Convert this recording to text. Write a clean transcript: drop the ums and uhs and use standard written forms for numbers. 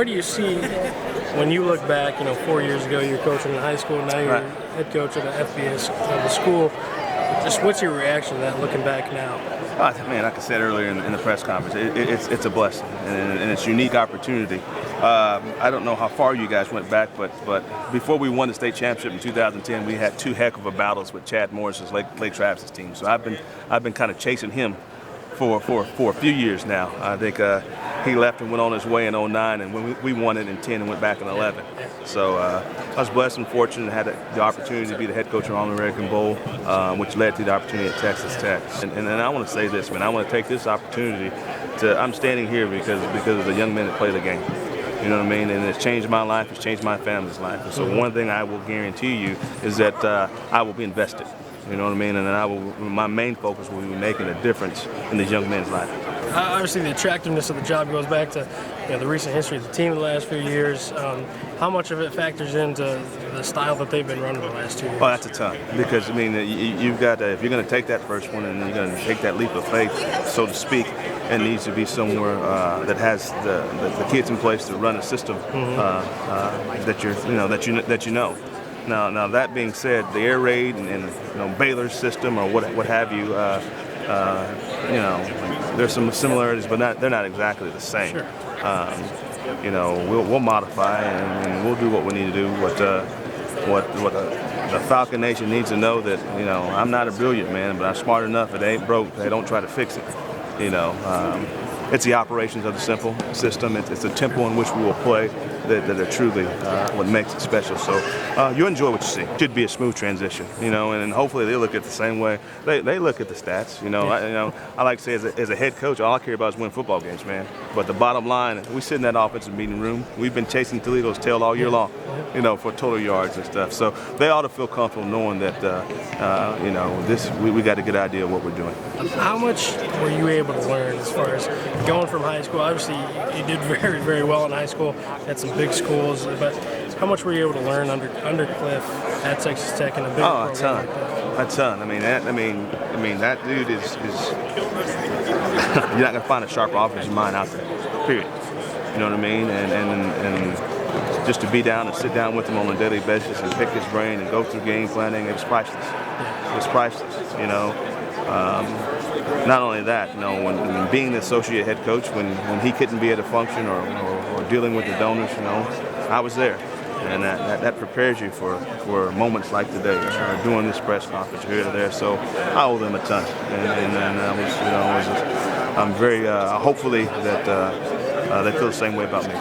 where do you see, when you look back, 4 years ago you were coaching in high school, now you're head coach at the FBS of the school. Just what's your reaction to that looking back now? Man, like I said earlier in the press conference, it's a blessing and it's a unique opportunity. I don't know how far you guys went back, but before we won the state championship in 2010, we had two heck of a battles with Chad Morris's Lake Travis's team. So I've been kind of chasing him for a few years now. I think he left and went on his way in 09, and when we won it in 10 and went back in 11. So I was blessed and fortunate and had the opportunity to be the head coach of All-American Bowl, which led to the opportunity at Texas Tech. And I want to say this, man, I want to take this opportunity I'm standing here because of the young men that play the game. You know what I mean? And it's changed my life, it's changed my family's life. And so one thing I will guarantee you is that I will be invested. You know what I mean? And my main focus will be making a difference in these young men's life. Obviously, the attractiveness of the job goes back to the recent history of the team the last few years. How much of it factors into the style that they've been running the last 2 years? Oh, that's a ton. Because, I mean, you've got if you're going to take that first one and then you're going to take that leap of faith, so to speak, it needs to be somewhere that has the kids in place to run a system that you know. Now that being said, the air raid and Baylor's system or what have you, there's some similarities, but they're not exactly the same. Sure. We'll modify and we'll do what we need to do. What the Falcon Nation needs to know that I'm not a brilliant man, but I'm smart enough. If it ain't broke, they don't try to fix it. It's the operations of the simple system. It's the tempo in which we will play that are truly what makes it special. So you enjoy what you see. It should be a smooth transition, and hopefully they look at it the same way. They look at the stats. I like to say as a head coach, all I care about is winning football games, man. But the bottom line, we sit in that offensive meeting room. We've been chasing Toledo's tail all year long, for total yards and stuff. So they ought to feel comfortable knowing that, we got a good idea of what we're doing. How much were you able to learn as far as going from high school? Obviously, you did very, very well in high school at some big schools, but how much were you able to learn under Cliff at Texas Tech in a big program like that? A ton. I mean, that dude is you're not gonna find a sharper offensive mind out there. Period. You know what I mean? And just to be down and sit down with him on a daily basis and pick his brain and go through game planning, it was priceless. It was priceless. Not only that, when being the associate head coach, when he couldn't be at a function or dealing with the donors, I was there. And that prepares you for moments like today, or doing this press conference here or there. So I owe them a ton, and I'm very hopefully that they feel the same way about me.